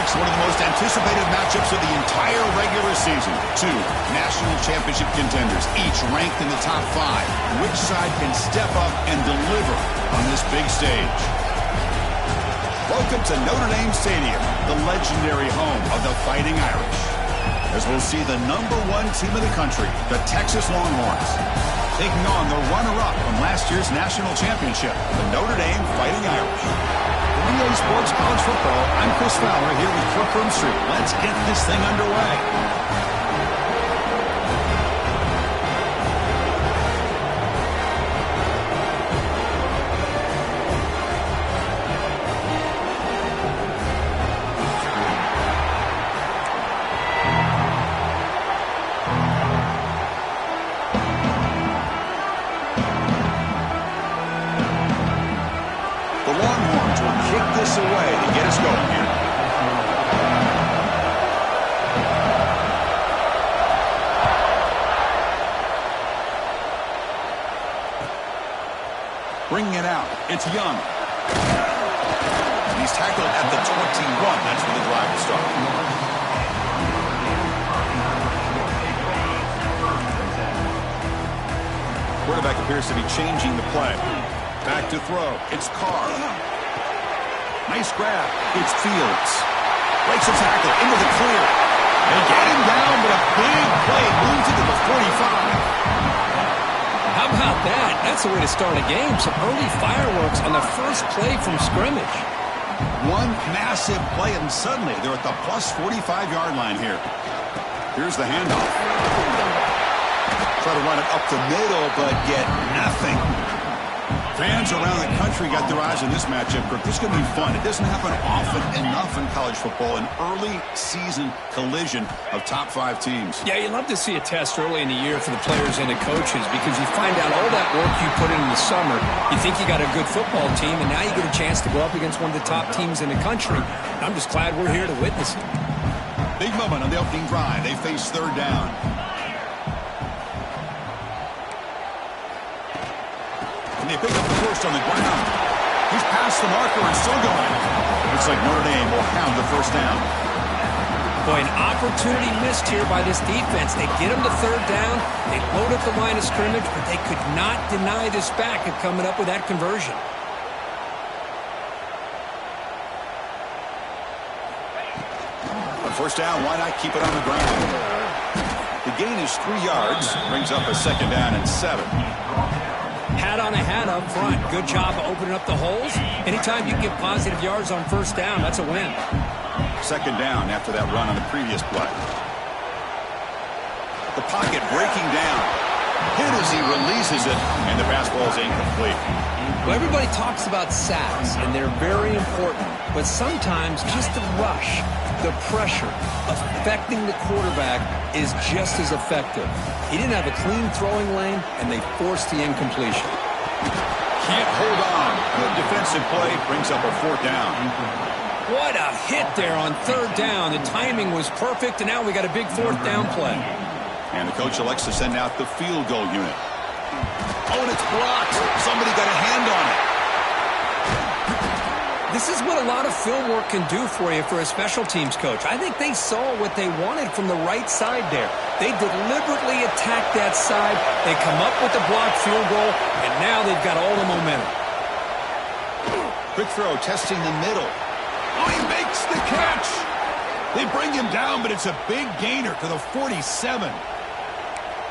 Next, one of the most anticipated matchups of the entire regular season. Two national championship contenders, each ranked in the top 5. Which side can step up and deliver on this big stage? Welcome to Notre Dame Stadium, the legendary home of the Fighting Irish, as we'll see the #1 team in the country, the Texas Longhorns, taking on the runner-up from last year's national championship, the Notre Dame Fighting Irish. For EA Sports College Football, I'm Chris Fowler here with Courtroom Street. Let's get this thing underway. Away to get us going here. Bringing it out. It's Young. He's tackled at the 21. That's where the drive will start. Quarterback appears to be changing the play. Back to throw. It's Carr. Nice grab. It's Fields. Breaks a tackle into the clear. They get him down, but a big play moves into the 45. How about that? That's the way to start a game. Some early fireworks on the first play from scrimmage. One massive play, and suddenly they're at the plus 45-yard line here. Here's the handoff. Try to run it up the middle, but get nothing. Fans around the country got their eyes on this matchup. This is going to be fun. It doesn't happen often enough in college football, an early season collision of top 5 teams. Yeah, you love to see a test early in the year for the players and the coaches because you find out all that work you put in the summer. You think you got a good football team, and now you get a chance to go up against one of the top teams in the country. I'm just glad we're here to witness it. Big moment on the opening drive. They face third down. And they pick up the first on the ground. He's past the marker and still going. Looks like Notre Dame will have the first down. Boy, an opportunity missed here by this defense. They get him to third down. They load up the line of scrimmage, but they could not deny this back of coming up with that conversion. On first down, why not keep it on the ground? The gain is 3 yards. Brings up a second down and 7. Hat on a hat up front. Good job of opening up the holes. Anytime you get positive yards on first down, that's a win. Second down after that run on the previous play. The pocket breaking down. Hit as he releases it, and the pass ball is incomplete. Well, everybody talks about sacks, and they're very important. But sometimes just the rush, the pressure, affecting the quarterback is just as effective. He didn't have a clean throwing lane, and they forced the incompletion. Can't hold on. Good defensive play brings up a fourth down. What a hit there on third down. The timing was perfect, and now we got a big fourth down play. And the coach elects to send out the field goal unit. Oh, and it's blocked. Somebody got a hand on it. This is what a lot of film work can do for you for a special teams coach. I think they saw what they wanted from the right side there. They deliberately attacked that side. They come up with the blocked field goal, and now they've got all the momentum. Quick throw, testing the middle. Oh, he makes the catch. They bring him down, but it's a big gainer to the 47.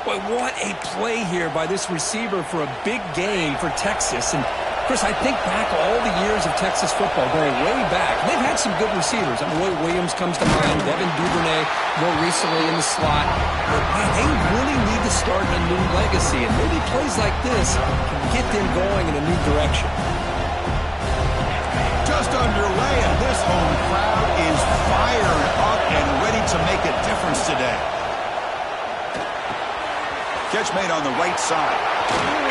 Boy, what a play here by this receiver for a big gain for Texas. And Chris, I think back all the years of Texas football, going way back. They've had some good receivers. I mean, Roy Williams comes to mind, Devin Duvernay more recently in the slot. But, man, they really need to start a new legacy, and maybe plays like this can get them going in a new direction. Just underway, and this home crowd is fired up and ready to make a difference today. Catch made on the right side.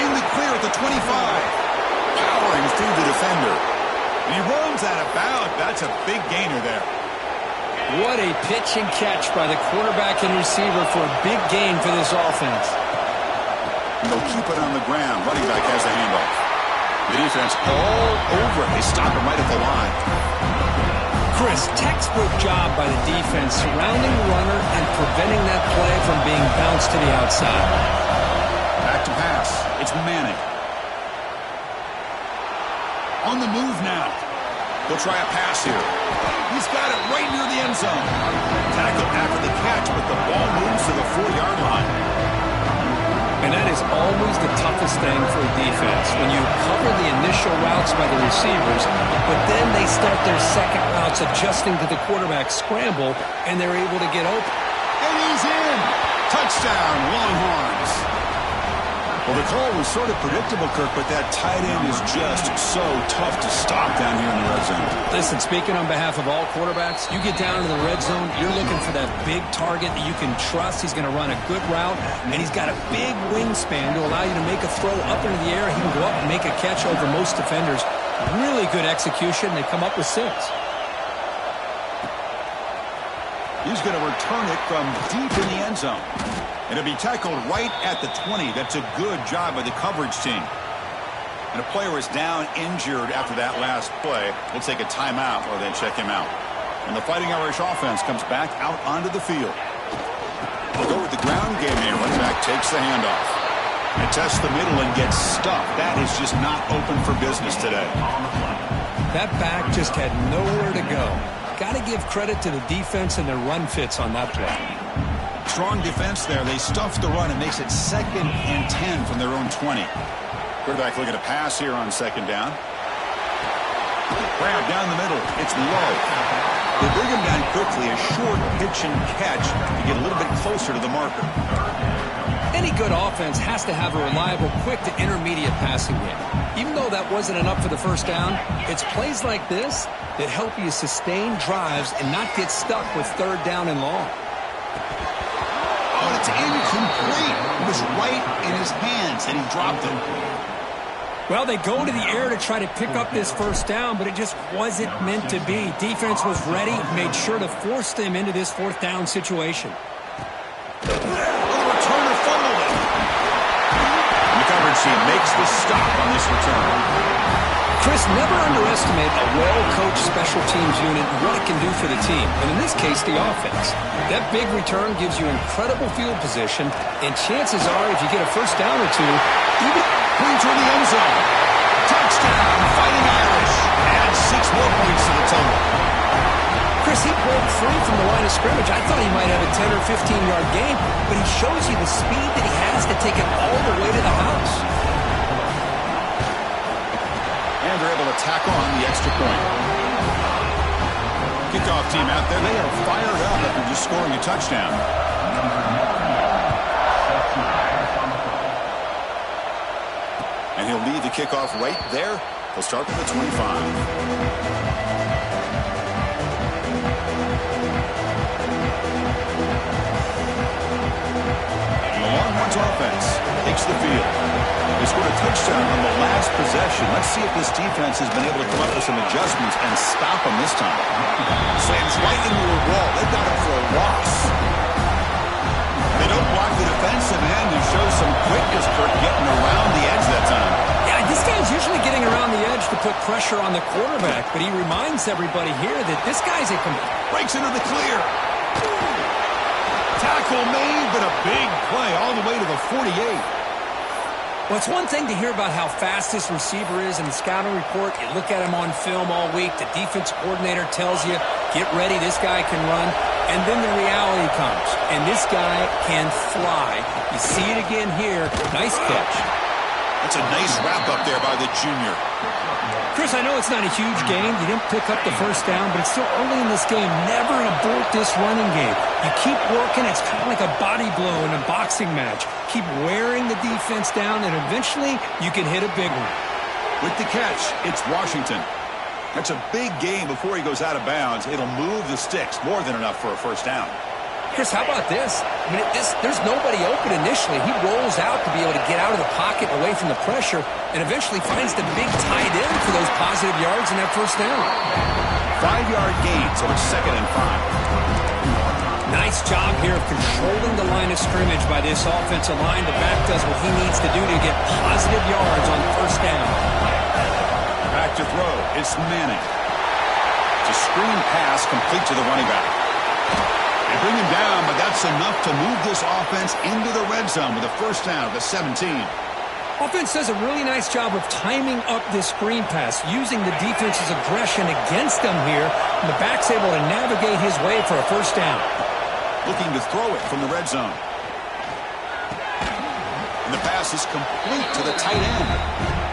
In the clear at the 25. Powering through the defender. And he runs out of bounds. That's a big gainer there. What a pitch and catch by the quarterback and receiver for a big gain for this offense. And they'll keep it on the ground. Running back has the handoff. The defense all over it. They stop him right at the line. Chris, textbook job by the defense surrounding the runner and preventing that play from being bounced to the outside. Back to pass. It's Manning. On the move now. He'll try a pass here. He's got it right near the end zone. Tackle after the catch, but the ball moves to the 4-yard line. And that is always the toughest thing for a defense, when you cover the initial routes by the receivers, but then they start their second routes adjusting to the quarterback scramble, and they're able to get open. And he's in. Touchdown, Longhorns. Well, the call was sort of predictable, Kirk, but that tight end is just so tough to stop down here in the red zone. Listen, speaking on behalf of all quarterbacks, you get down into the red zone, you're looking for that big target that you can trust. He's going to run a good route, and he's got a big wingspan to allow you to make a throw up into the air. He can go up and make a catch over most defenders. Really good execution. They come up with 6. He's going to return it from deep in the end zone. And it'll be tackled right at the 20. That's a good job by the coverage team. And a player is down injured after that last play. We'll take a timeout or then check him out. And the Fighting Irish offense comes back out onto the field. They'll go with the ground game here. Running back takes the handoff. And tests the middle and gets stuck. That is just not open for business today. That back just had nowhere to go. Got to give credit to the defense and their run fits on that play. Strong defense there. They stuff the run and makes it 2nd and 10 from their own 20. Quarterback looking to pass here on 2nd down. Grab down the middle. It's low. They bring him down quickly. A short pitch and catch to get a little bit closer to the marker. Any good offense has to have a reliable, quick to intermediate passing game. Even though that wasn't enough for the first down, it's plays like this that help you sustain drives and not get stuck with 3rd down and long. Oh, it's incomplete. It was right in his hands, and he dropped it. Well, they go to the air to try to pick up this first down, but it just wasn't meant to be. Defense was ready, made sure to force them into this 4th down situation. The returner fumbled it. And the coverage team makes the stop on this return. Chris, never underestimate a well-coached special teams unit and what it can do for the team, and in this case, the offense. That big return gives you incredible field position, and chances are, if you get a first down or two, even clean toward the end zone. Touchdown, Fighting Irish. Add 6 more points to the total. Chris, he broke free from the line of scrimmage. I thought he might have a 10 or 15-yard game, but he shows you the speed that he has to take it all the way to the house. And they're able to tack on the extra point. Kickoff team out there. They are fired up after just scoring a touchdown. And he'll lead the kickoff right there. He'll start from the 25. Longhorns offense takes the field. They scored a touchdown on the last possession. Let's see if this defense has been able to come up with some adjustments and stop them this time. Slams right into a wall. They've got him for a loss. They don't block the defensive end and show some quickness for getting around the edge that time. Yeah, this guy's usually getting around the edge to put pressure on the quarterback, but he reminds everybody here that this guy's a... Breaks into the clear. Tackle made, but a big play all the way to the 48. Well, it's one thing to hear about how fast this receiver is in the scouting report. You look at him on film all week. The defense coordinator tells you, get ready, this guy can run. And then the reality comes, and this guy can fly. You see it again here. Nice catch. That's a nice wrap up there by the junior. Chris, I know it's not a huge game. You didn't pick up the first down, but it's still early in this game. Never abort this running game. You keep working. It's kind of like a body blow in a boxing match. Keep wearing the defense down, and eventually you can hit a big one. With the catch, it's Washington. That's a big game before he goes out of bounds. It'll move the sticks more than enough for a first down. Chris, how about this? I mean, there's nobody open initially. He rolls out to be able to get out of the pocket away from the pressure and eventually finds the big tight end for those positive yards in that first down. 5-yard gain, so it's 2nd and 5. Nice job here of controlling the line of scrimmage by this offensive line. The back does what he needs to do to get positive yards on first down. Back to throw. It's Manning. It's a screen pass complete to the running back. They bring him down, but that's enough to move this offense into the red zone with a first down at the 17. Offense does a really nice job of timing up this screen pass, using the defense's aggression against them here, and the back's able to navigate his way for a first down. Looking to throw it from the red zone. And the pass is complete to the tight end.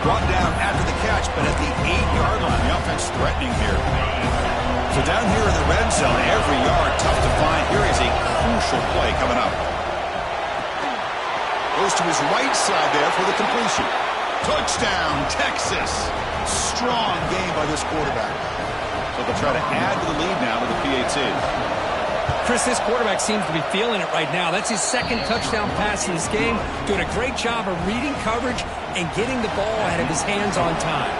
Brought down after the catch, but at the 8-yard line, the offense threatening here. So down here in the red zone, every yard tough to find. Here is a crucial play coming up. Goes to his right side there for the completion. Touchdown, Texas. Strong game by this quarterback. So they'll try to add to the lead now with the PAT. Chris, this quarterback seems to be feeling it right now. That's his second touchdown pass in this game. Doing a great job of reading coverage and getting the ball out of his hands on time.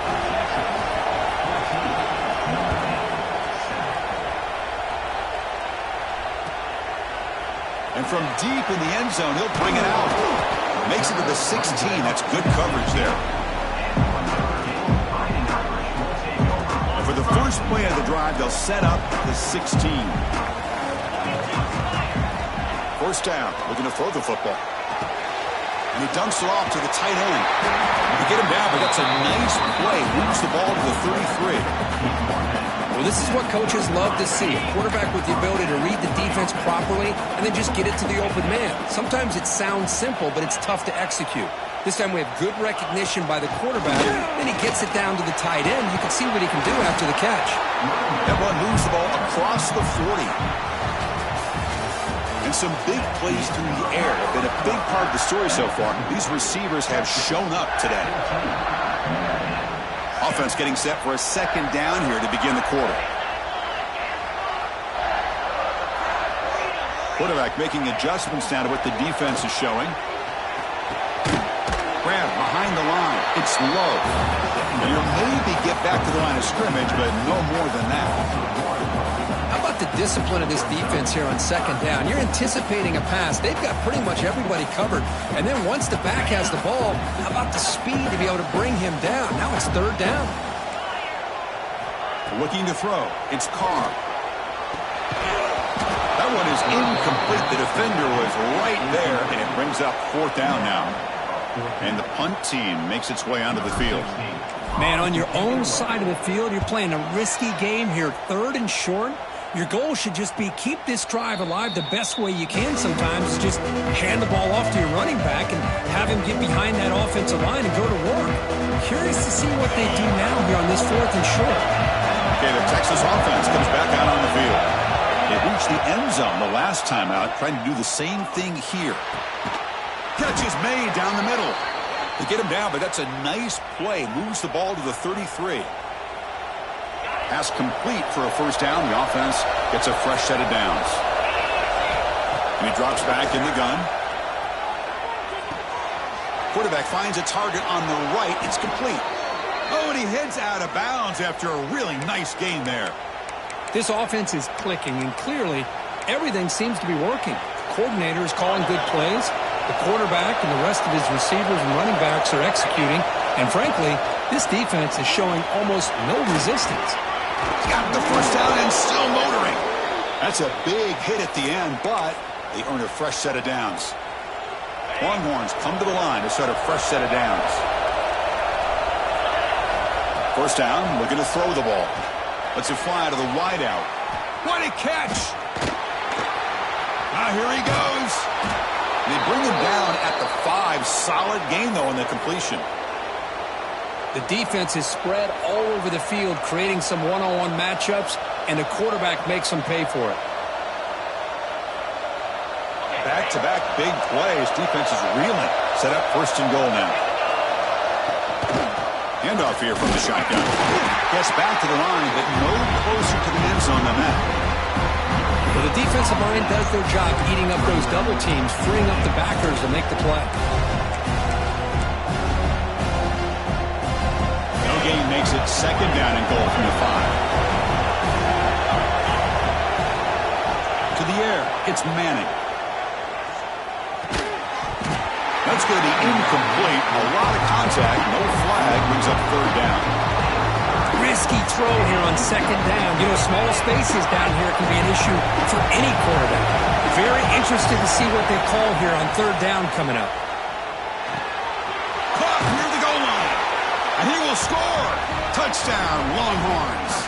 And from deep in the end zone, he'll bring it out. Makes it to the 16. That's good coverage there. And for the first play of the drive, they'll set up the 16. First down, looking to throw the football. And he dumps it off to the tight end. They get him down, but that's a nice play. Moves the ball to the 33. Well, this is what coaches love to see. A quarterback with the ability to read the defense properly and then just get it to the open man. Sometimes it sounds simple, but it's tough to execute. This time we have good recognition by the quarterback. Then he gets it down to the tight end. You can see what he can do after the catch. That one moves the ball across the 40. And some big plays through the air have been a big part of the story so far. These receivers have shown up today. Offense getting set for a second down here to begin the quarter. Quarterback making adjustments now to what the defense is showing. Grab behind the line. It's low. You'll maybe get back to the line of scrimmage, but no more than that. How about the discipline of this defense here on second down? You're anticipating a pass. They've got pretty much everybody covered. And then once the back has the ball, how about the speed to be able to bring him down? Now it's third down. Looking to throw. It's Carr. That one is incomplete. The defender was right there, and it brings up fourth down now. And the punt team makes its way onto the field. Man, on your own side of the field, you're playing a risky game here. Third and short. Your goal should just be keep this drive alive the best way you can sometimes. Is just hand the ball off to your running back and have him get behind that offensive line and go to work. Curious to see what they do now here on this fourth and short. Okay, the Texas offense comes back out on the field. They reached the end zone the last time out, trying to do the same thing here. Catch is made down the middle. They get him down, but that's a nice play. Moves the ball to the 33. Pass complete for a first down. The offense gets a fresh set of downs. And he drops back in the gun. Quarterback finds a target on the right. It's complete. Oh, and he heads out of bounds after a really nice game there. This offense is clicking, and clearly everything seems to be working. The coordinator is calling good plays. The quarterback and the rest of his receivers and running backs are executing. And frankly, this defense is showing almost no resistance. Got the first down and still motoring. That's a big hit at the end, but they earn a fresh set of downs. Longhorns come to the line to start a fresh set of downs. First down, looking to throw the ball. Lets it fly to the wideout. What a catch! Now here he goes. They bring him down at the 5. Solid game, though, in the completion. The defense is spread all over the field, creating some one-on-one matchups, and the quarterback makes them pay for it. Back-to-back big plays. Defense is reeling. Set up first and goal now. Handoff here from the shotgun. Gets back to the line, but no closer to the end zone than that. Well, the defensive line does their job eating up those double teams, freeing up the backers to make the play. No gain makes it second down and goal from the 5. To the air, it's Manning. That's going to be incomplete. A lot of contact, no flag, brings up third down. Risk risky throw here on second down. You know, small spaces down here can be an issue for any quarterback. Very interested to see what they call here on third down coming up. Caught near the goal line. And he will score. Touchdown, Longhorns.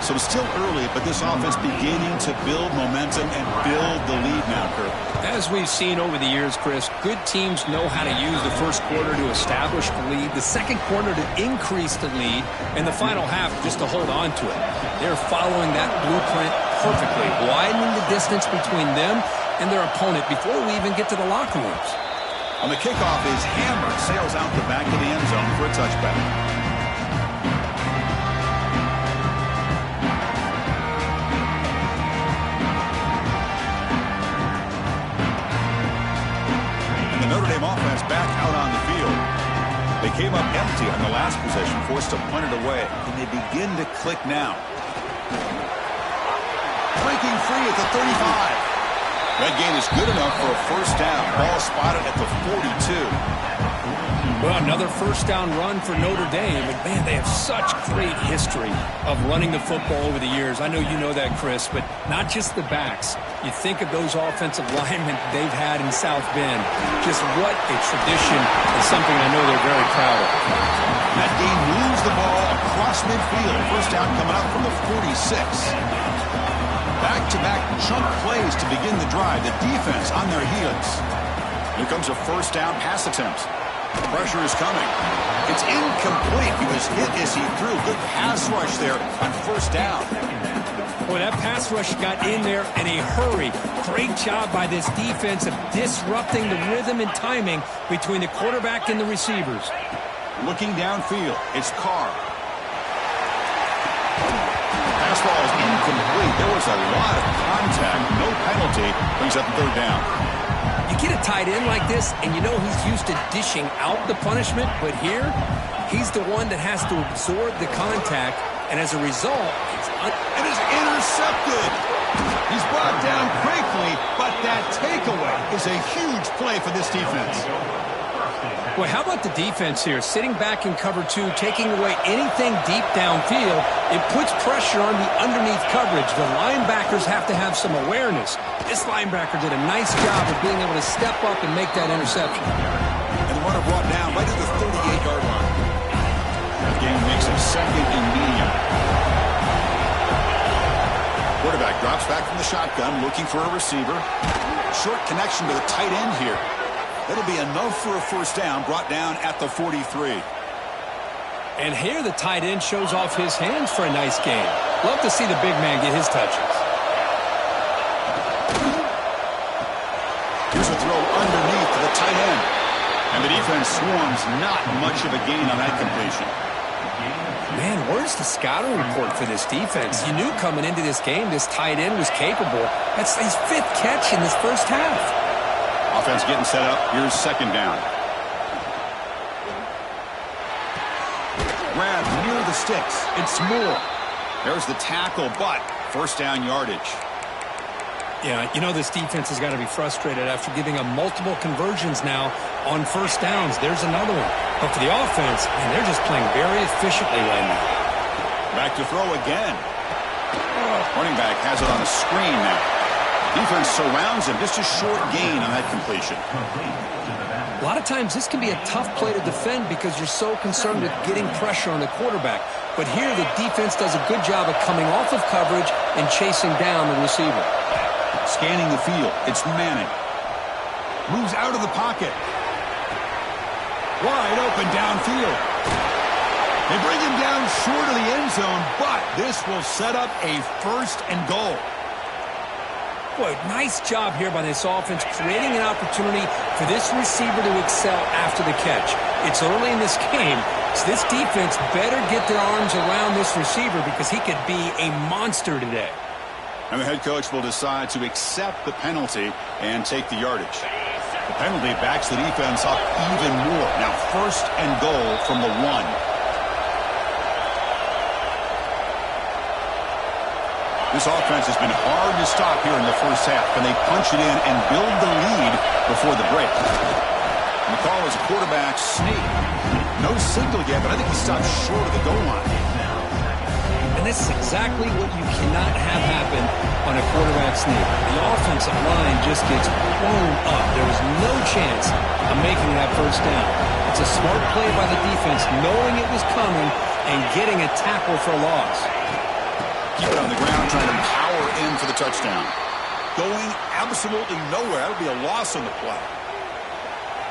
So still early, but this offense beginning to build momentum and build the lead now, Kirk. As we've seen over the years, Chris, good teams know how to use the first quarter to establish the lead, the second quarter to increase the lead, and the final half just to hold on to it. They're following that blueprint perfectly, widening the distance between them and their opponent before we even get to the locker rooms. On the kickoff, his hammer sails out the back of the end zone for a touchback. Notre Dame offense back out on the field. They came up empty on the last possession, forced to punt it away, and they begin to click now. Breaking free at the 35. That gain is good enough for a first down. Ball spotted at the 42. Well, another first down run for Notre Dame, and man, they have such great history of running the football over the years. I know you know that, Chris, but not just the backs. You think of those offensive linemen they've had in South Bend. Just what a tradition, and something I know they're very proud of. That game moves the ball across midfield. First down coming up from the 46. Back-to-back chunk plays to begin the drive. The defense on their heels. Here comes a first down pass attempt. Pressure is coming. It's incomplete. He was hit as he threw. Good pass rush there on first down. Boy, that pass rush got in there in a hurry. Great job by this defense of disrupting the rhythm and timing between the quarterback and the receivers. Looking downfield, it's Carr. Pass ball is incomplete. There was a lot of contact. No penalty. Brings up third down. You get a tight end like this, and you know he's used to dishing out the punishment, but here, he's the one that has to absorb the contact, and as a result, it is intercepted. He's brought down quickly, but that takeaway is a huge play for this defense. Well, how about the defense here? Sitting back in cover two, taking away anything deep downfield. It puts pressure on the underneath coverage. The linebackers have to have some awareness. This linebacker did a nice job of being able to step up and make that interception. And the runner brought down right at the 38-yard line. That game makes it second and medium. Quarterback drops back from the shotgun, looking for a receiver. Short connection to the tight end here. That'll be enough for a first down, brought down at the 43. And here the tight end shows off his hands for a nice game. Love to see the big man get his touches. Here's a throw underneath to the tight end. And the defense swarms, not much of a gain on that completion. Man, where's the scouting report for this defense? You knew coming into this game this tight end was capable. That's his fifth catch in this first half. Offense getting set up. Here's second down. Grab near the sticks. It's Moore. There's the tackle, but first down yardage. Yeah, you know this defense has got to be frustrated after giving up multiple conversions now on first downs. There's another one. But for the offense, man, they're just playing very efficiently right now. Back to throw again. Running back has it on a screen now. Defense surrounds him. Just a short gain on that completion. A lot of times this can be a tough play to defend because you're so concerned with getting pressure on the quarterback. But here the defense does a good job of coming off of coverage and chasing down the receiver. Scanning the field. It's Manning. Moves out of the pocket. Wide open downfield. They bring him down short of the end zone, but this will set up a first and goal. Boy, nice job here by this offense, creating an opportunity for this receiver to excel after the catch. It's early in this game, so this defense better get their arms around this receiver because he could be a monster today. And the head coach will decide to accept the penalty and take the yardage. The penalty backs the defense up even more. Now first and goal from the 1. This offense has been hard to stop here in the first half. Can they punch it in and build the lead before the break? And the call is a quarterback sneak. No signal yet, but I think he stopped short of the goal line. And this is exactly what you cannot have happen on a quarterback sneak. The offensive line just gets blown up. There was no chance of making that first down. It's a smart play by the defense, knowing it was coming and getting a tackle for a loss. Keep it on the ground, trying to power in for the touchdown. Going absolutely nowhere. That would be a loss on the play.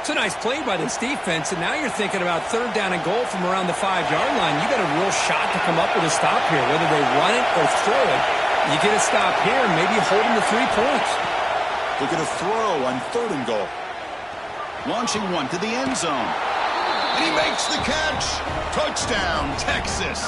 It's a nice play by this defense, and now you're thinking about third down and goal from around the 5-yard line. You got a real shot to come up with a stop here, whether they run it or throw it. You get a stop here, and maybe hold them to 3 points. Look at a throw on third and goal. Launching one to the end zone. And he makes the catch. Touchdown, Texas.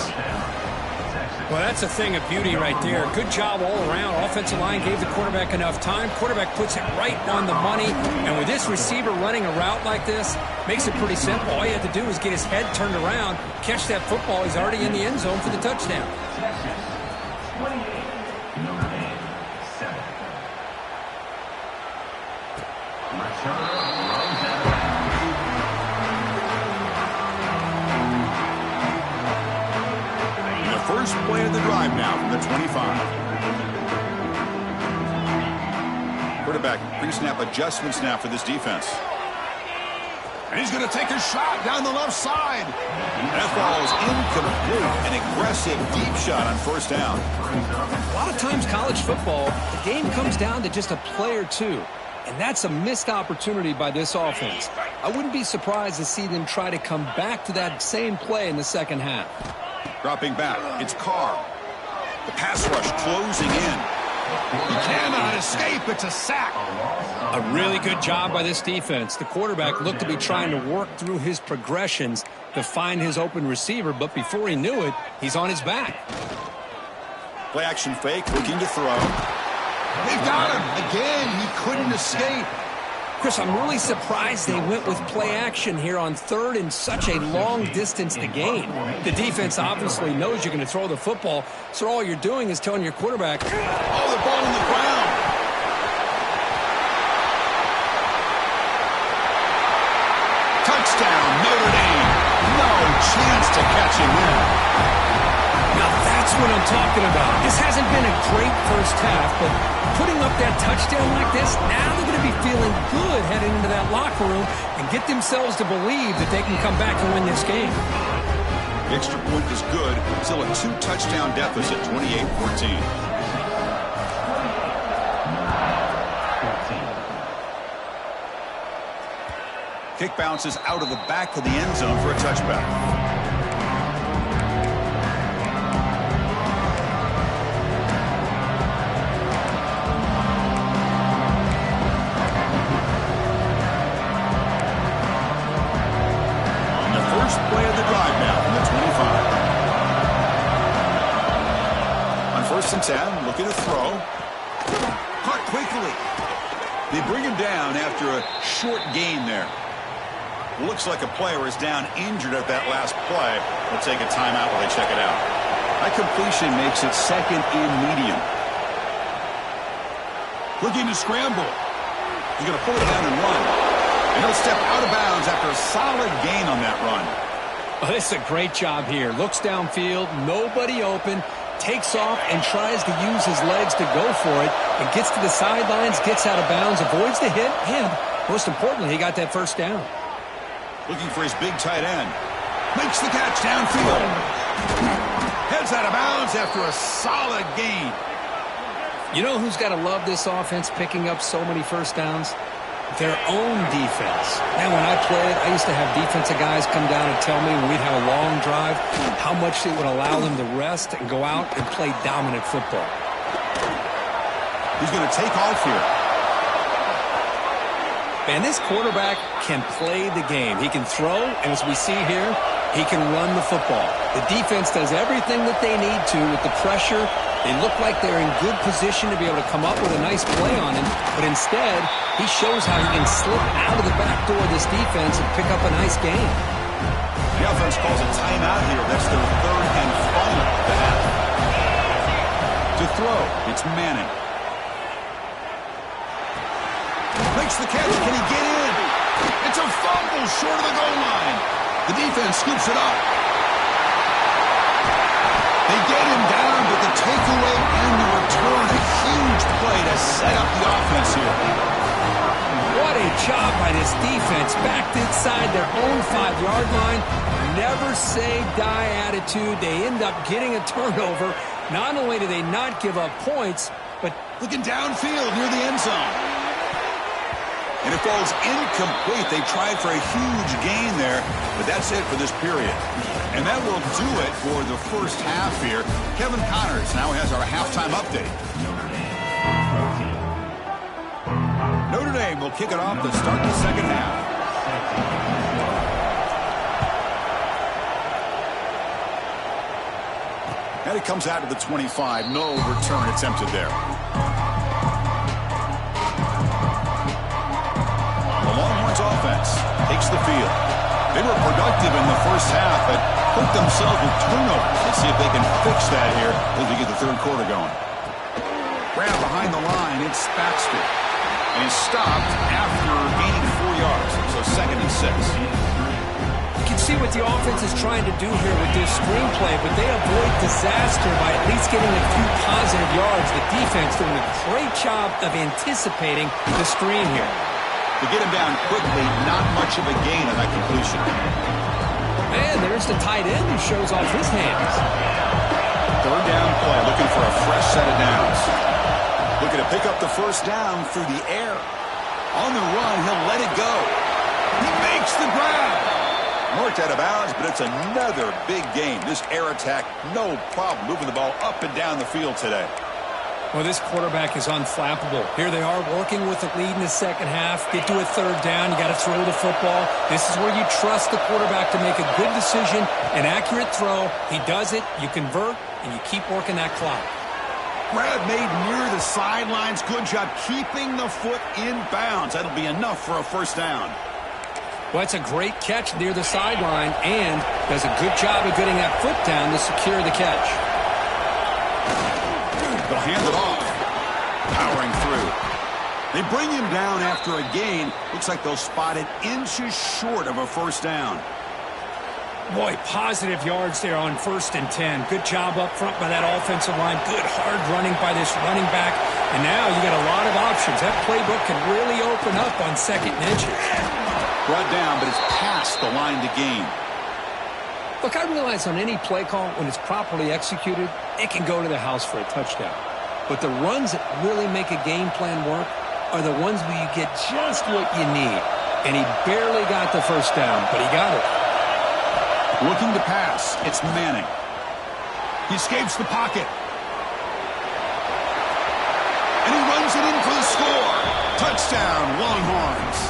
Well, that's a thing of beauty right there. Good job all around. Offensive line gave the quarterback enough time. Quarterback puts it right on the money. And with this receiver running a route like this, makes it pretty simple. All you have to do is get his head turned around, catch that football. He's already in the end zone for the touchdown. First play of the drive now from the 25. Quarterback pre-snap adjustments now for this defense. And he's going to take a shot down the left side. That follows incomplete. An aggressive deep shot on first down. A lot of times college football, the game comes down to just a play or two. And that's a missed opportunity by this offense. I wouldn't be surprised to see them try to come back to that same play in the second half. Dropping back, it's Carr. The pass rush closing in. He cannot escape. It's a sack. A really good job by this defense. The quarterback looked to be trying to work through his progressions to find his open receiver, but before he knew it, he's on his back. Play action fake, looking to throw. They've got him. Again, he couldn't escape. Chris, I'm really surprised they went with play action here on third and such a long distance to gain. The defense obviously knows you're going to throw the football, so all you're doing is telling your quarterback, oh, the ball on the ground. Touchdown, Notre Dame. No chance to catch him in. Now that's what I'm talking about. This hasn't been a great first half, but putting up that touchdown like this, now they're going to be feeling good heading into that locker room and get themselves to believe that they can come back and win this game. The extra point is good. Still a 2-touchdown deficit, 28-14. Kick bounces out of the back of the end zone for a touchback. Play of the drive now from the 25. On first and 10, looking to throw. Caught quickly. They bring him down after a short gain there. Looks like a player is down injured at that last play. They'll take a timeout while they check it out. That completion makes it second and medium. Looking to scramble. He's going to pull it down and run. And he'll step out of bounds after a solid gain on that run. Oh, this is a great job here. Looks downfield, nobody open, takes off and tries to use his legs to go for it, and gets to the sidelines, gets out of bounds, avoids the hit, and most importantly, he got that first down. Looking for his big tight end. Makes the catch downfield. Heads out of bounds after a solid gain. You know who's got to love this offense picking up so many first downs? Their own defense. Man, when I played, I used to have defensive guys come down and tell me when we'd have a long drive how much it would allow them to rest and go out and play dominant football. He's going to take off here. Man, this quarterback can play the game. He can throw, and as we see here, he can run the football. The defense does everything that they need to with the pressure. They look like they're in good position to be able to come up with a nice play on him, but instead, he shows how he can slip out of the back door of this defense and pick up a nice gain. The offense calls a timeout here. That's their third and final of the half. To throw, it's Manning. Makes the catch. Can he get in? It's a fumble short of the goal line. The defense scoops it up. They get him down. to set up the offense here. What a job by this defense. Backed inside their own 5-yard line. Never say die attitude. They end up getting a turnover. Not only do they not give up points, but looking downfield near the end zone. And it falls incomplete. They tried for a huge gain there, but that's it for this period. And that will do it for the first half here. Kevin Connors now has our halftime update. Notre Dame will kick it off to start the second half. And it comes out to the 25. No return attempted there. The Longhorns offense takes the field. They were productive in the first half, but put themselves with turnovers. Let's see if they can fix that here as we get the third quarter going. Grab behind the line. It's Baxter. And he's stopped after gaining 4 yards. So 2nd and 6. you can see what the offense is trying to do here with this screenplay, but they avoid disaster by at least getting a few positive yards. The defense doing a great job of anticipating the screen here. To get him down quickly, not much of a gain on that completion. And there's the tight end who shows off his hands. Third down play, looking for a fresh set of downs. Looking to pick up the first down through the air. On the run, he'll let it go. He makes the grab. Marked out of bounds, but it's another big game. This air attack, no problem moving the ball up and down the field today. Well, this quarterback is unflappable. Here they are working with the lead in the second half. Get to a third down. You got to throw the football. This is where you trust the quarterback to make a good decision, an accurate throw. He does it, you convert, and you keep working that clock. Grab made near the sidelines. Good job keeping the foot in bounds. That'll be enough for a first down. Well, it's a great catch near the sideline and does a good job of getting that foot down to secure the catch. They'll hand it off. Powering through. They bring him down after a gain. Looks like they'll spot it inches short of a first down. Boy, positive yards there on 1st and 10. Good job up front by that offensive line. Good hard running by this running back. And now you got a lot of options. That playbook can really open up on 2nd and inches. Brought down, but it's past the line to gain. Look, I realize on any play call, when it's properly executed, it can go to the house for a touchdown. But the runs that really make a game plan work are the ones where you get just what you need. And he barely got the first down, but he got it. Looking to pass. It's Manning. He escapes the pocket. And he runs it in for the score. Touchdown, Longhorns.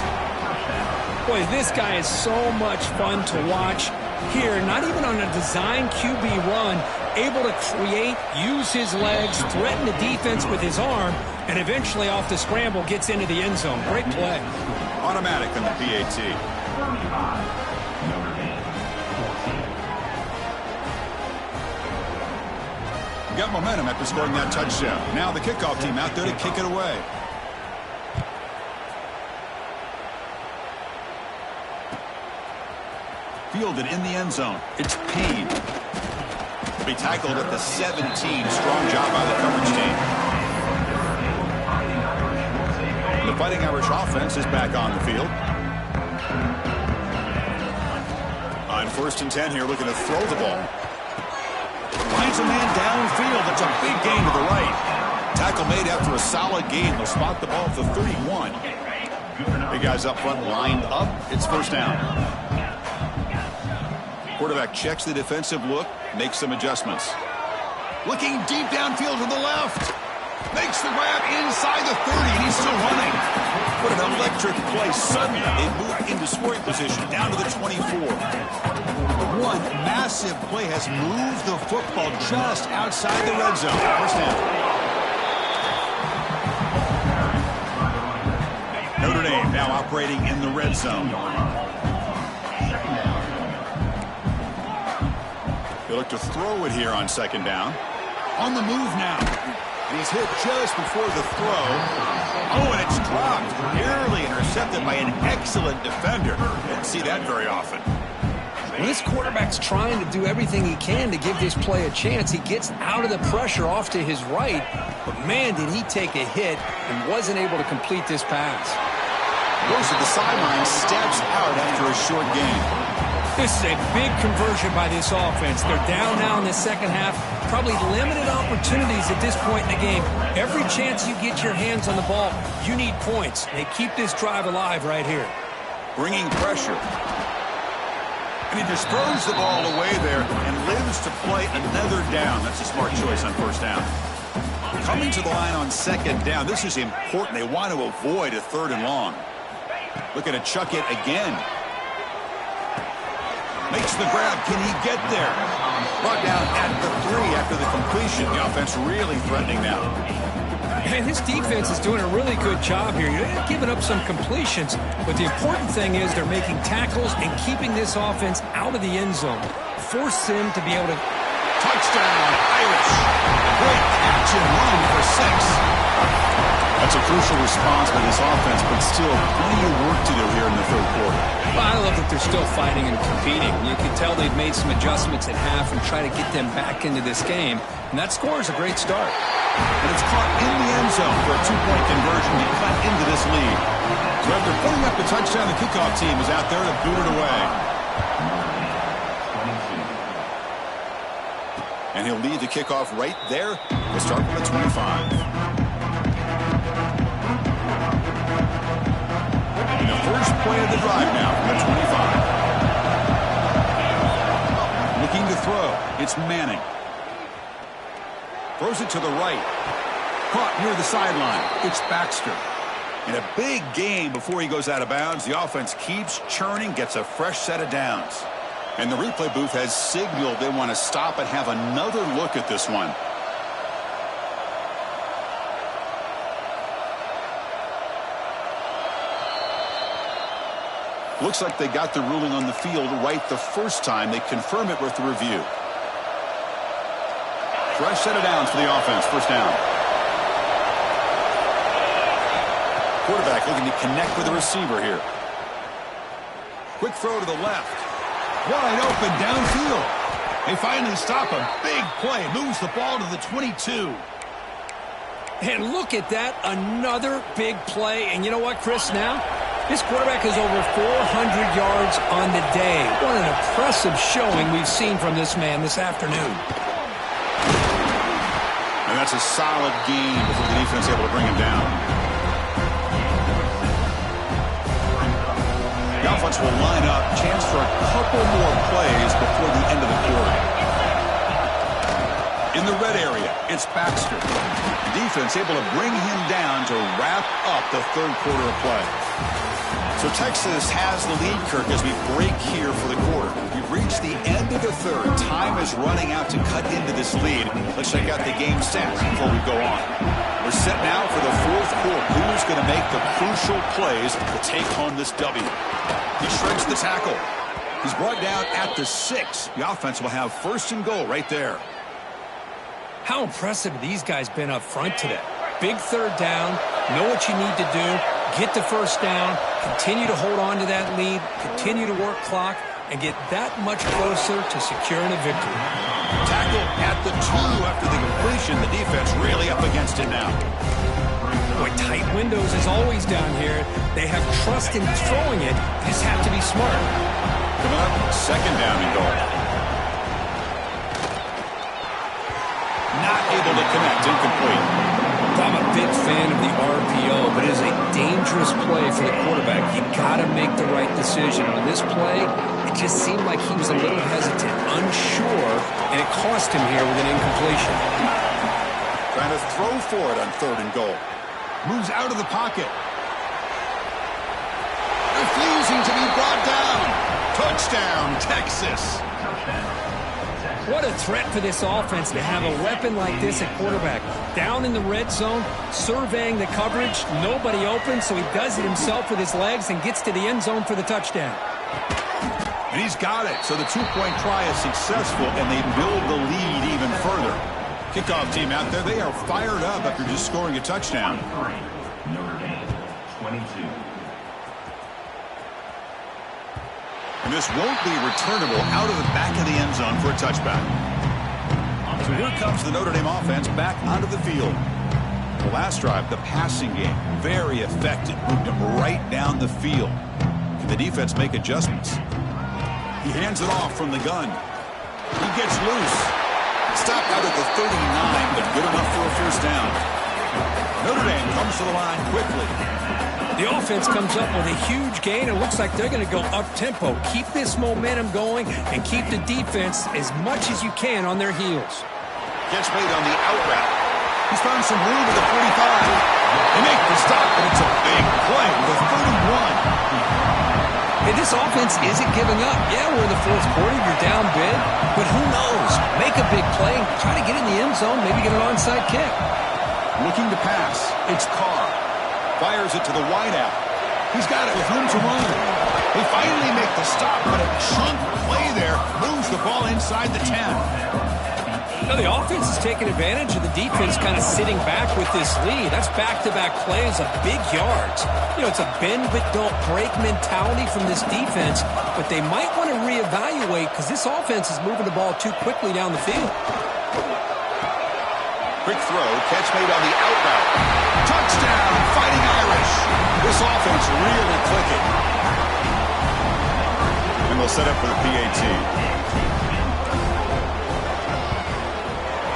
Boy, this guy is so much fun to watch. Here, not even on a design QB run, able to create, use his legs, threaten the defense with his arm, and eventually off the scramble gets into the end zone. Great play. Automatic on the PAT. Got momentum after scoring that touchdown. Now the kickoff team out there to kick it away. Fielded in the end zone. It's Payne. Be tackled at the 17. Strong job by the coverage team. The Fighting Irish offense is back on the field. On 1st and 10 here, looking to throw the ball. Finds a man downfield. That's a big gain to the right. Tackle made after a solid gain. They'll spot the ball at the 31. Big guys up front lined up. It's first down. Quarterback checks the defensive look, makes some adjustments. Looking deep downfield to the left. Makes the grab inside the 30, and he's still running. What an electric play. Suddenly, they move into scoring position down to the 24. One massive play has moved the football just outside the red zone. First down. Notre Dame now operating in the red zone. They look to throw it here on 2nd down. On the move now. And he's hit just before the throw. Oh, and it's dropped. Barely intercepted by an excellent defender. Didn't see that very often. When this quarterback's trying to do everything he can to give this play a chance, he gets out of the pressure off to his right. But, man, did he take a hit and wasn't able to complete this pass. Goes to the sideline, steps out after a short gain. This is a big conversion by this offense. They're down now in the second half. Probably limited opportunities at this point in the game. Every chance you get your hands on the ball, you need points. They keep this drive alive right here. Bringing pressure. And he just throws the ball away there and lives to play another down. That's a smart choice on first down. Coming to the line on second down. This is important. They want to avoid a 3rd and long. Looking to chuck it again. Makes the grab. Can he get there? Brought down at the 3 after the completion. The offense really threatening now. Man, this defense is doing a really good job here. They're giving up some completions, but the important thing is they're making tackles and keeping this offense out of the end zone. Force them to be able to... Touchdown, Irish. Great catch and run for 6. That's a crucial response by this offense, but still plenty of work to do here in the 3rd quarter. Well, I love that they're still fighting and competing. You can tell they've made some adjustments at half and try to get them back into this game, and that score is a great start. And it's caught in the end zone for a 2-point conversion to cut into this lead. So after putting up the touchdown, the kickoff team is out there to boot it away. And he'll lead the kickoff right there. We'll start from the 25. And the first play of the drive now from the 25. Looking to throw. It's Manning. Throws it to the right. Caught near the sideline. It's Baxter. And a big gain before he goes out of bounds. The offense keeps churning, gets a fresh set of downs. And the replay booth has signaled they want to stop and have another look at this one. Looks like they got the ruling on the field right the first time. They confirm it with the review. Fresh set of downs for the offense. First down. Quarterback looking to connect with the receiver here. Quick throw to the left. Wide open downfield. They finally stop a big play. Moves the ball to the 22. And look at that. Another big play. And you know what, Chris, now? This quarterback has over 400 yards on the day. What an impressive showing we've seen from this man this afternoon. And that's a solid gain before the defense able to bring him down. The offense will line up. Chance for a couple more plays before the end of the quarter. In the red area, it's Baxter. The defense able to bring him down to wrap up the 3rd quarter of play. So Texas has the lead, Kirk, as we break here for the quarter. We've reached the end of the 3rd. Time is running out to cut into this lead. Let's check out the game stats before we go on. We're set now for the 4th quarter. Who's going to make the crucial plays to take home this W? He shrinks the tackle. He's brought down at the 6. The offense will have 1st and goal right there. How impressive have these guys been up front today? Big 3rd down. Know what you need to do. Get the 1st down. Continue to hold on to that lead. Continue to work clock. And get that much closer to securing a victory. Tackle at the 2 after the completion. The defense really up against it now. Boy, tight windows is always down here. They have trust in throwing it. They just have to be smart. Coming up, 2nd down and goal. Not able to connect. Incomplete. I'm a big fan of the RPO, but it is a dangerous play for the quarterback. You got to make the right decision. On this play, it just seemed like he was a little hesitant, unsure, and it cost him here with an incompletion. Trying to throw for it on 3rd and goal. Moves out of the pocket. Refusing to be brought down. Touchdown, Texas. What a threat for this offense to have a weapon like this at quarterback. Down in the red zone, surveying the coverage, nobody open, so he does it himself with his legs and gets to the end zone for the touchdown. And he's got it, so the 2-point try is successful, and they build the lead even further. Kickoff team out there, they are fired up after just scoring a touchdown. And this won't be returnable out of the back of the end zone for a touchback. So here comes the Notre Dame offense back onto the field. The last drive, the passing game, very effective. Moved them right down the field. Can the defense make adjustments? He hands it off from the gun. He gets loose. Stopped out at the 39, but good enough for a first down. Notre Dame comes to the line quickly. The offense comes up with a huge gain. It looks like they're going to go up-tempo. Keep this momentum going and keep the defense as much as you can on their heels. Gets made on the out route. He's found some room at the 45. They make the stop, but it's a big play with a 31. Hey, this offense isn't giving up. Yeah, we're in the fourth quarter. You're down big. But who knows? Make a big play. Try to get in the end zone. Maybe get an onside kick. Looking to pass. It's Carr. Fires it to the wideout. He's got it with room to run. They finally make the stop, but a chunk play there moves the ball inside the 10. Now, the offense is taking advantage of the defense kind of sitting back with this lead. That's back-to-back plays of big yards. You know, it's a bend-but-don't-break mentality from this defense, but they might want to reevaluate because this offense is moving the ball too quickly down the field. Quick throw, catch made on the out route. Touchdown, Fighting Irish. This offense really clicking. And they'll set up for the PAT.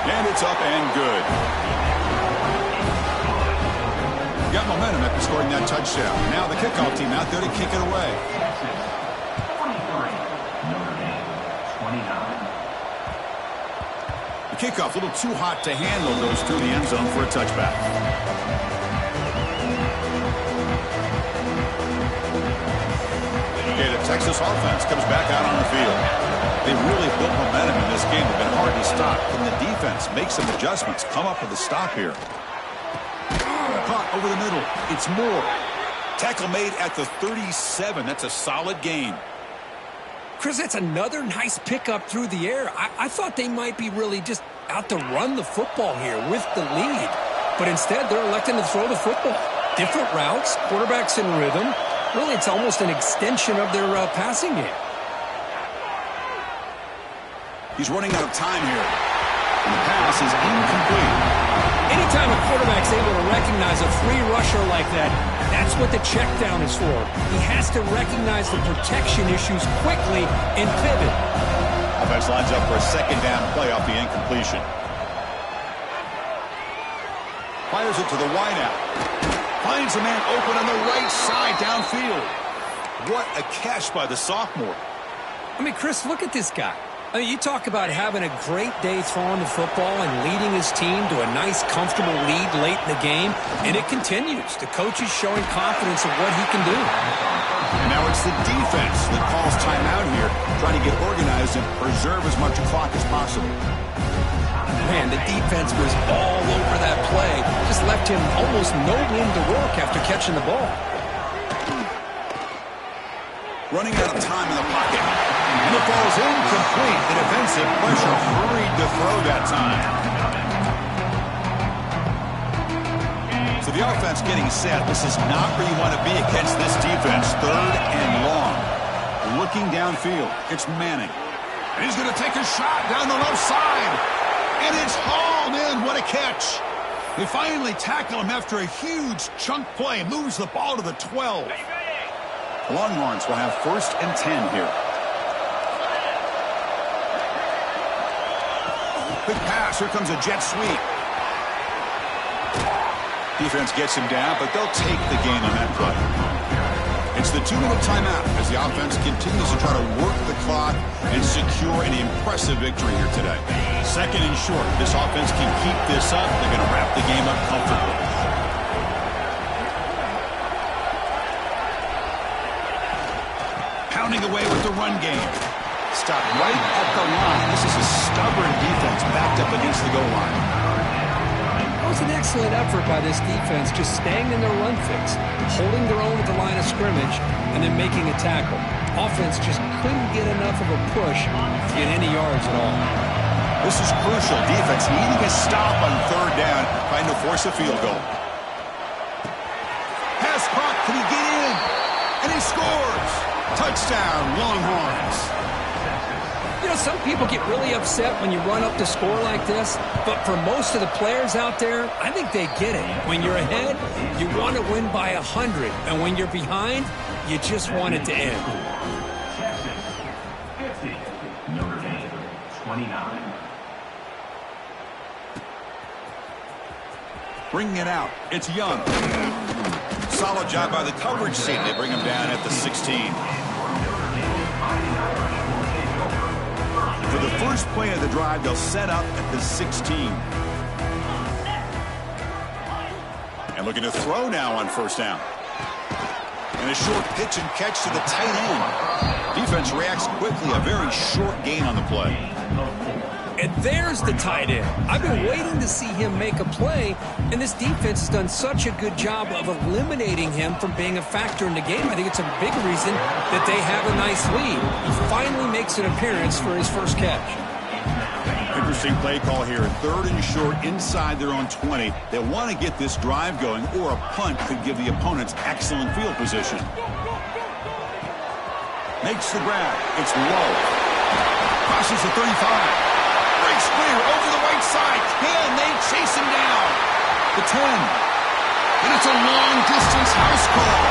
And it's up and good. Got momentum after scoring that touchdown. Now the kickoff team out there to kick it away. The kickoff, a little too hot to handle, goes through the end zone for a touchback. Okay, the Texas offense comes back out on the field. They really built momentum in this game. They've been hard to stop. Can the defense make some adjustments? Come up with a stop here. Caught over the middle. It's Moore. Tackle made at the 37. That's a solid gain. Chris, that's another nice pickup through the air. I thought they might be really just out to run the football here with the lead. But instead, they're electing to throw the football. Different routes, quarterbacks in rhythm. Really, it's almost an extension of their passing game. He's running out of time here. And the pass is incomplete. Anytime a quarterback's able to recognize a free rusher like that, that's what the check down is for. He has to recognize the protection issues quickly and pivot. Offense lines up for a second down play off the incompletion. Fires it to the wideout. Finds a man open on the right side downfield. What a catch by the sophomore. I mean, Chris, look at this guy. I mean, you talk about having a great day throwing the football and leading his team to a nice, comfortable lead late in the game, and it continues. The coach is showing confidence of what he can do. And now it's the defense that calls timeout here, trying to get organized and preserve as much clock as possible. Man, the defense was all over that play. Just left him almost no room to work after catching the ball. Running out of time in the pocket. And the ball's incomplete. The defensive pressure hurried to throw that time. So the offense getting set. This is not where you want to be against this defense. Third and long. Looking downfield. It's Manning. And he's going to take a shot down the left side. And it's hauled in. What a catch. They finally tackle him after a huge chunk play. Moves the ball to the 12. Longhorns will have 1st and 10 here. Quick pass. Here comes a jet sweep. Defense gets him down, but they'll take the gain on that play. It's the 2-minute timeout as the offense continues to try to work the clock and secure an impressive victory here today. Second and short. This offense can keep this up. They're going to wrap the game up comfortably. Pounding away with the run game. Stop right at the line. This is a stubborn defense backed up against the goal line. That was an excellent effort by this defense, just staying in their run fix, holding their own at the line of scrimmage, and then making a tackle. Offense just couldn't get enough of a push to get any yards at all. This is crucial. Defense needing a stop on 3rd down, trying to force a field goal. Pass caught. Can he get in? And he scores. Touchdown, Longhorns. You know, some people get really upset when you run up the score like this, but for most of the players out there, I think they get it. When you're ahead, you want to win by 100, and when you're behind, you just want it to end. Texas 50, Notre Dame 29. Bringing it out, it's Young. Solid job by the coverage team. They bring him down at the 16. For the first play of the drive, they'll set up at the 16. And looking to throw now on first down. And a short pitch and catch to the tight end. Defense reacts quickly. A very short gain on the play. And there's the tight end. I've been waiting to see him make a play, and this defense has done such a good job of eliminating him from being a factor in the game. I think it's a big reason that they have a nice lead. He finally makes an appearance for his first catch. Interesting play call here. 3rd and short inside their own 20. They want to get this drive going, or a punt could give the opponents excellent field position. Makes the grab. It's low. Crosses the 35. Breaks clear over the right side. Can they chase him down? The 10. And it's a long-distance house call.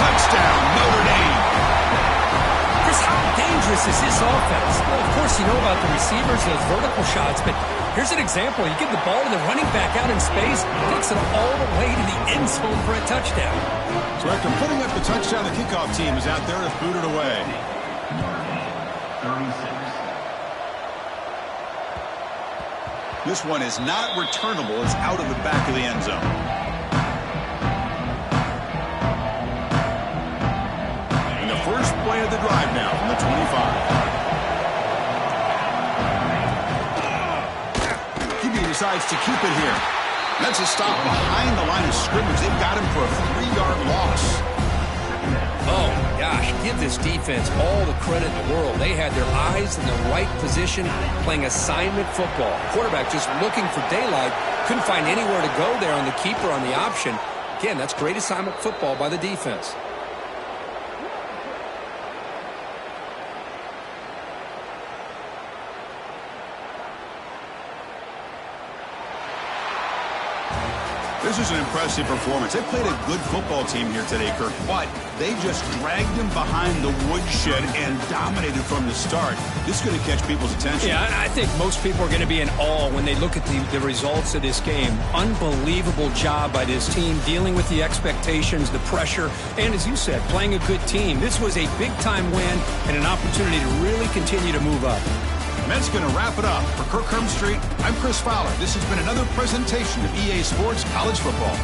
Touchdown, Notre Dame. Chris, how dangerous is this offense? Well, of course, you know about the receivers, those vertical shots, but here's an example. You give the ball to the running back out in space, takes it all the way to the end zone for a touchdown. So after putting up the touchdown, the kickoff team is out there to boot it away. 36. This one is not returnable. It's out of the back of the end zone. And the first play of the drive now from the 25. QB decides to keep it here. That's a stop behind the line of scrimmage. They've got him for a 3-yard loss. Oh, my gosh, give this defense all the credit in the world. They had their eyes in the right position, playing assignment football. Quarterback just looking for daylight, couldn't find anywhere to go there on the keeper on the option. Again, that's great assignment football by the defense. This is an impressive performance. They played a good football team here today, Kirk, but they just dragged him behind the woodshed and dominated from the start. This is going to catch people's attention. Yeah, I think most people are going to be in awe when they look at the results of this game. Unbelievable job by this team, dealing with the expectations, the pressure, and as you said, playing a good team. This was a big-time win and an opportunity to really continue to move up. And that's going to wrap it up. For Kirk Street, I'm Chris Fowler. This has been another presentation of EA Sports College Football.